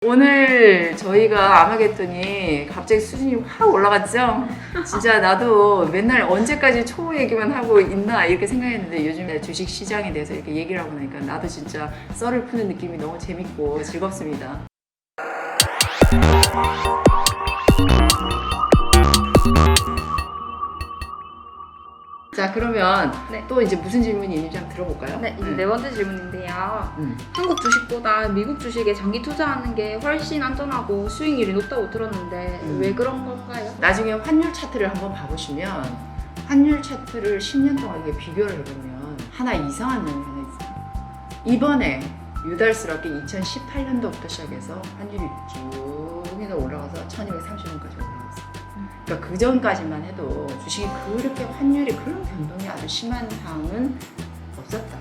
오늘 저희가 아마겟돈이 갑자기 수준이 확 올라갔죠? 진짜 나도 맨날 언제까지 초 얘기만 하고 있나 이렇게 생각했는데 요즘에 주식 시장에 대해서 이렇게 얘기를 하고 나니까 나도 진짜 썰을 푸는 느낌이 너무 재밌고 즐겁습니다. 자, 그러면 네. 또 이제 무슨 질문이 있는지 한번 들어볼까요? 네, 이제 네 번째 질문인데요. 한국 주식보다 미국 주식에 장기 투자하는 게 훨씬 안전하고 수익률이 높다고 들었는데 왜 그런 걸까요? 나중에 환율 차트를 한번 봐보시면 환율 차트를 10년 동안 이렇게 비교를 해보면 하나 이상한 점이 하나 있어요. 이번에 유달스럽게 2018년도부터 시작해서 환율이 쭉 해서 올라가서 1230원까지 올라갔어요. 그러니까 그 전까지만 해도 주식이 그렇게 환율이 그런 변동이 아주 심한 상황은 없었다.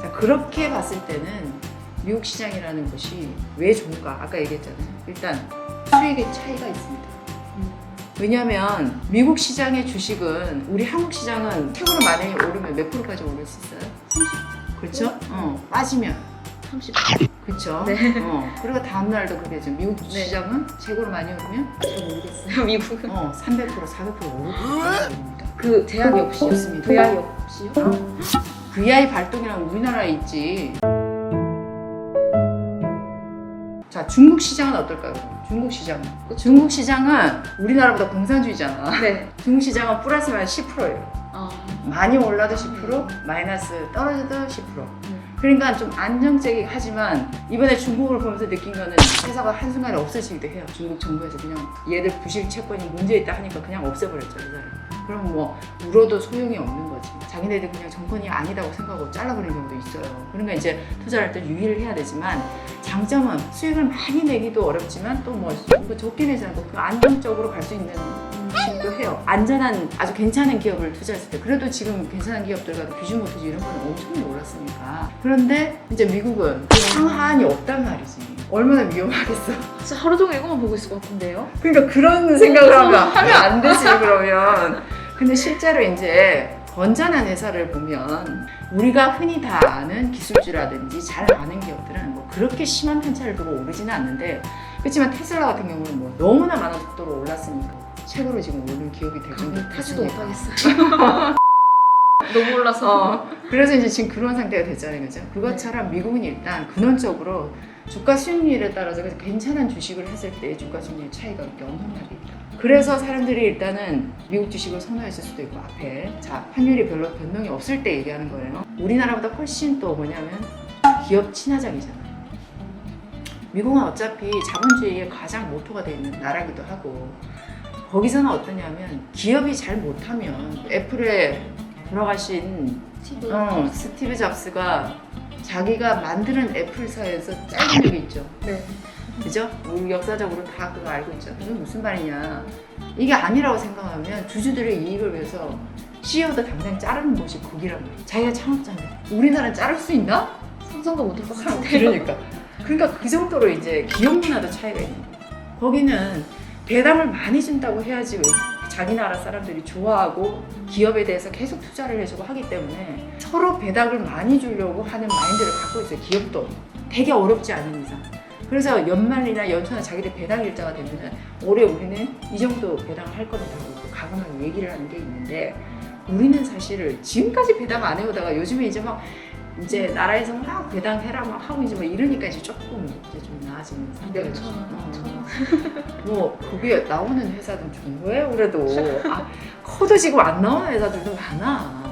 자, 그렇게 봤을 때는 미국 시장이라는 것이 왜 좋은가? 아까 얘기했잖아요. 일단 수익의 차이가 있습니다. 왜냐하면 미국 시장의 주식은 우리 한국 시장은 최고로 많이 오르면 몇 프로까지 오를 수 있어요? 30. 그렇죠? 빠지면 30. 그렇죠. 네. 그리고 다음 날도 그러겠죠. 미국 네. 시장은 최고로 많이 오르면 잘 모르겠어요. 미국은 300% 400% 오릅니다. 그 제한이 없이 없습니다. VI 없이요? VI 발동이랑 우리나라에 있지. 자, 중국 시장은 어떨까요? 중국 시장은 우리나라보다 공산주의잖아. 네. 중국 시장은 플러스면 10%예요. 많이 올라도 10%, 마이너스 떨어져도 10%. 그러니까 좀 안정적이긴 하지만 이번에 중국을 보면서 느낀 거는 회사가 한순간에 없어지기도 해요. 중국 정부에서 그냥 얘들 부실 채권이 문제있다 하니까 그냥 없애버렸죠, 회사를. 그럼 뭐 울어도 소용이 없는 거지. 자기네들 그냥 정권이 아니다고 생각하고 잘라버리는 경우도 있어요. 그러니까 이제 투자를 할 때 유의를 해야 되지만 장점은 수익을 많이 내기도 어렵지만 또 뭐 좋게 내지 않고 그 안정적으로 갈 수 있는 도 해요. 안전한 아주 괜찮은 기업을 투자했을 때 그래도 지금 괜찮은 기업들과 비주모토지 이런 거는 엄청 올랐으니까. 그런데 이제 미국은 그 상한이 없단 말이지. 얼마나 위험하겠어. 진짜 하루 종일 이것만 보고 있을 것 같은데요? 그러니까 그런 생각을 하면 안 되지 그러면. 근데 실제로 이제 건전한 회사를 보면 우리가 흔히 다 아는 기술주라든지 잘 아는 기업들은 뭐 그렇게 심한 편차를 두고 오르지는 않는데, 그렇지만 테슬라 같은 경우는 뭐 너무나 많은 속도로 올랐으니까 최고로 지금 오른 기업이 될 정도로 타지도 됐으니까. 못하겠어요. 너무 올라서. 그래서 이제 지금 그런 상태가 됐잖아요, 그죠? 그것처럼 미국은 일단 근원적으로 주가 수익률에 따라서 괜찮은 주식을 했을 때 주가 수익률 차이가 그렇게 엄청나게 있다. 그래서 사람들이 일단은 미국 주식을 선호했을 수도 있고, 앞에 자 환율이 별로 변동이 없을 때 얘기하는 거예요. 우리나라보다 훨씬 또 뭐냐면 기업 친화적이잖아요. 미국은 어차피 자본주의의 가장 모토가 되어 있는 나라기도 하고, 거기서는 어떠냐면 기업이 잘 못하면 애플에 돌아가신 스티브 잡스가 자기가 만드는 애플사에서 잘린 적이 있죠. 네. 그죠? 우리 역사적으로 다 그거 알고 있죠. 그게 무슨 말이냐. 이게 아니라고 생각하면 주주들의 이익을 위해서 CEO도 당장 자르는 것이 국이란 말이에요. 자기가 창업자인데 우리나라는 자를 수 있나? 상상도 못할 것 같아요. 그러니까 그 정도로 이제 기업 문화도 차이가 있는 거예요. 거기는 배당을 많이 준다고 해야지 자기 나라 사람들이 좋아하고 기업에 대해서 계속 투자를 해주고 하기 때문에 서로 배당을 많이 주려고 하는 마인드를 갖고 있어요. 기업도 되게 어렵지 않은 이상. 그래서 연말이나 연초나 자기들 배당 일자가 되면 올해 우리는 이 정도 배당을 할 겁니다 하고 가감하게 얘기를 하는 게 있는데, 우리는 사실을 지금까지 배당 안 해오다가 요즘에 이제 막 이제 나라에서 막 배당해라 막 하고 이제 막 이러니까 이제 조금 이제 좀 나아지는 상태가 천 원. 뭐 그게 나오는 회사들은 좋아요. 그래도 커도 지금 안 나오는 회사들도 많아.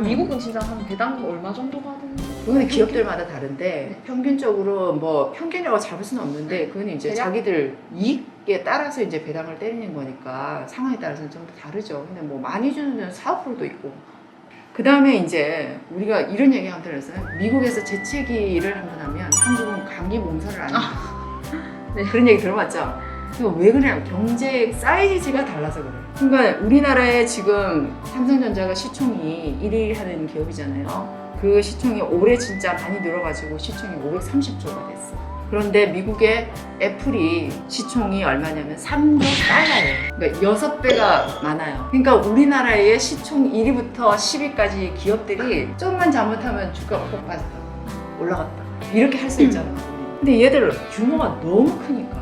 미국은 진짜 한 배당 얼마 정도 받은? 그건 기업들마다 다른데 평균적으로 뭐 평균이라고 잡을 수는 없는데 그건 이제 대략? 자기들 이익에 따라서 이제 배당을 때리는 거니까 상황에 따라서는 좀 다르죠. 근데 뭐 많이 주는 데는 4%도 있고. 그 다음에 이제 우리가 이런 얘기 한번 들었어요. 미국에서 재채기를 한번 하면 한국은 감기 몸살을 안 한다. 네. 그런 얘기 들어봤죠? 그거 왜 그래요? 경제 사이즈가 달라서 그래요. 그러니까 우리나라에 지금 삼성전자가 시총이 1위 하는 기업이잖아요. 그 시총이 올해 진짜 많이 늘어가지고 시총이 530조가 됐어. 그런데 미국의 애플이 시총이 얼마냐면 3조 달러예요. 그러니까 6배가 많아요. 그러니까 우리나라의 시총 1위부터 10위까지 기업들이 조금만 잘못하면 주가가 폭 빠졌다, 올라갔다, 이렇게 할 수 있잖아. 근데 얘들 규모가 너무 크니까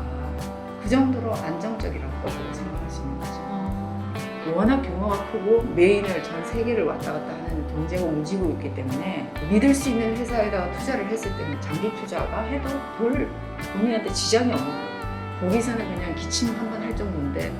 그 정도로 안정적이라고 생각할 수 있는 거죠. 워낙 규모가 크고 메인을 전 세계를 왔다 갔다 하는 경제가 움직이고 있기 때문에 믿을 수 있는 회사에다가 투자를 했을 때는 장기 투자가 해도 별 본인한테 지장이 없는 거예요. 거기서는 그냥 기침 한 번 할 정도인데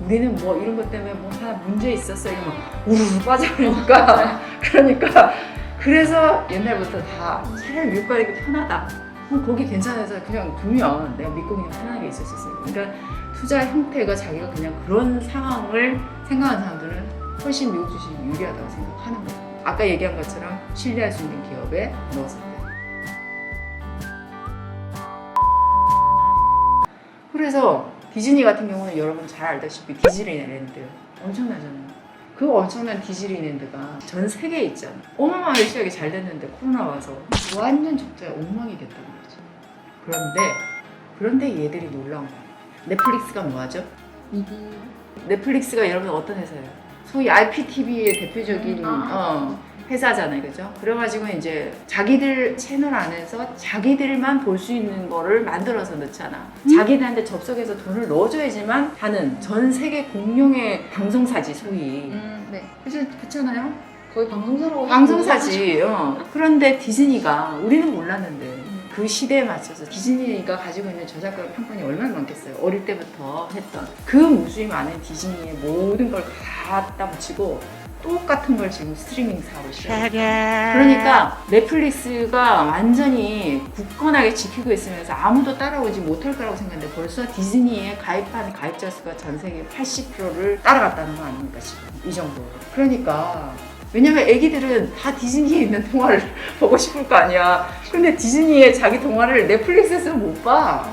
우리는 뭐 이런 것 때문에 뭐 하나 문제 있었어 이러면 우르르 빠져버리니까 그러니까 그래서 옛날부터 다 차라리 미국 가는 게 편하다. 거기 괜찮아서 그냥 두면 내가 믿고 그냥 편하게 있을 수 있어요. 그러니까 투자 형태가 자기가 그냥 그런 상황을 생각하는 사람들은 훨씬 미국 주식이 유리하다고 생각하는 거예요. 아까 얘기한 것처럼 신뢰할 수 있는 기업에 넣었을 때. 그래서 디즈니 같은 경우는 여러분 잘 알다시피 디즈니랜드 엄청나잖아요. 그 엄청난 디즈니랜드가 전 세계에 있잖아. 어마어마하게 시작이 잘 됐는데 코로나 와서 완전 적자에 엉망이 됐다는 거지. 그런데 얘들이 놀라운 거야. 넷플릭스가 뭐하죠? 넷플릭스가 여러분 어떤 회사예요? 소위 IPTV의 대표적인 회사잖아요, 그죠? 그래가지고 이제 자기들 채널 안에서 자기들만 볼 수 있는 거를 만들어서 넣잖아. 자기들한테 접속해서 돈을 넣어줘야지만 하는 전 세계 공룡의 방송사지, 소위. 네. 그래서 그렇잖아요? 거의 방송사라고. 방송사지. 그런데 디즈니가 우리는 몰랐는데 그 시대에 맞춰서 디즈니가 가지고 있는 저작권 판권이 얼마나 많겠어요. 어릴 때부터 했던 그 무수히 많은 디즈니의 모든 걸 갖다 붙이고 똑같은 걸 지금 스트리밍 사업을 시작해요. 그러니까 넷플릭스가 완전히 굳건하게 지키고 있으면서 아무도 따라오지 못할 거라고 생각했는데 벌써 디즈니에 가입한 가입자 수가 전 세계 80%를 따라갔다는 거 아닙니까 지금 이 정도로. 그러니까 왜냐면 애기들은 다 디즈니에 있는 동화를 보고 싶을 거 아니야. 근데 디즈니에 자기 동화를 넷플릭스에서 못 봐.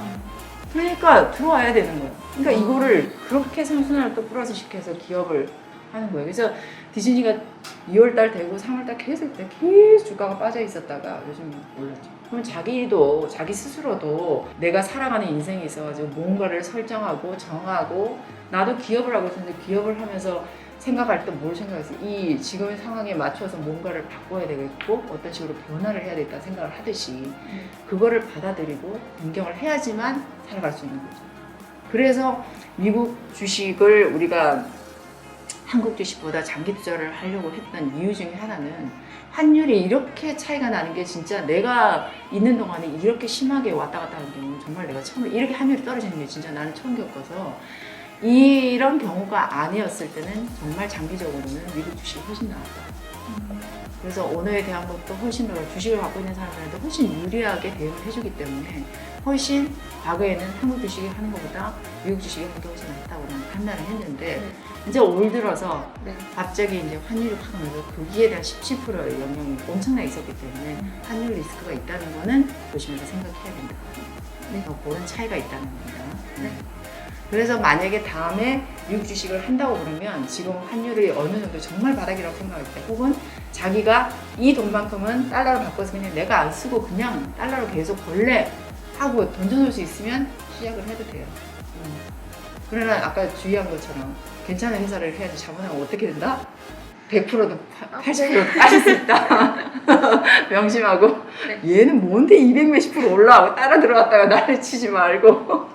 그러니까 들어와야 되는 거야. 그러니까 이거를 그렇게 선순환을 또 플러스 시켜서 기업을 하는 거예요. 그래서 디즈니가 2월달 되고 3월달 계속 주가가 빠져 있었다가 요즘 올랐죠. 그러면 자기 스스로도 내가 살아가는 인생에 있어가지고 뭔가를 설정하고 정하고 나도 기업을 하고 있는데 기업을 하면서 생각할 때 뭘 생각했어요? 이 지금의 상황에 맞춰서 뭔가를 바꿔야 되겠고 어떤 식으로 변화를 해야 되겠다 생각을 하듯이 그거를 받아들이고 변경을 해야지만 살아갈 수 있는 거죠. 그래서 미국 주식을 우리가 한국 주식보다 장기 투자를 하려고 했던 이유 중에 하나는 환율이 이렇게 차이가 나는 게 진짜 내가 있는 동안에 이렇게 심하게 왔다 갔다 하는 경우는 정말 내가 처음 이렇게 환율이 떨어지는 게 진짜 나는 처음 겪어서 이런 경우가 아니었을 때는 정말 장기적으로는 미국 주식이 훨씬 나았다. 그래서 언어에 대한 것도 훨씬 더 주식을 갖고 있는 사람들한테 훨씬 유리하게 대응을 해주기 때문에 훨씬 과거에는 한국 주식이 하는 것보다 미국 주식이 하는 게 훨씬 낫다고 저는 판단을 했는데 이제 올 들어서 갑자기 이제 환율이 확 오면서 거기에 대한 17%의 영향이 엄청나게 있었기 때문에 환율 리스크가 있다는 거는 조심해서 생각해야 된다. 그런 차이가 있다는 겁니다. 그래서 만약에 다음에 미국 주식을 한다고 그러면 지금 환율이 어느 정도 정말 바닥이라고 생각할 때 혹은 자기가 이 돈만큼은 달러로 바꿔서 그냥 내가 안 쓰고 그냥 달러로 계속 벌래 하고 던져놓을 수 있으면 시작을 해도 돼요. 그러나 아까 주의한 것처럼 괜찮은 회사를 해야지 자본하면 어떻게 된다? 100%도 80%도 빠질 수 있다. 명심하고 얘는 뭔데 200 몇십 프로 올라 하고 따라 들어갔다가 난리 치지 말고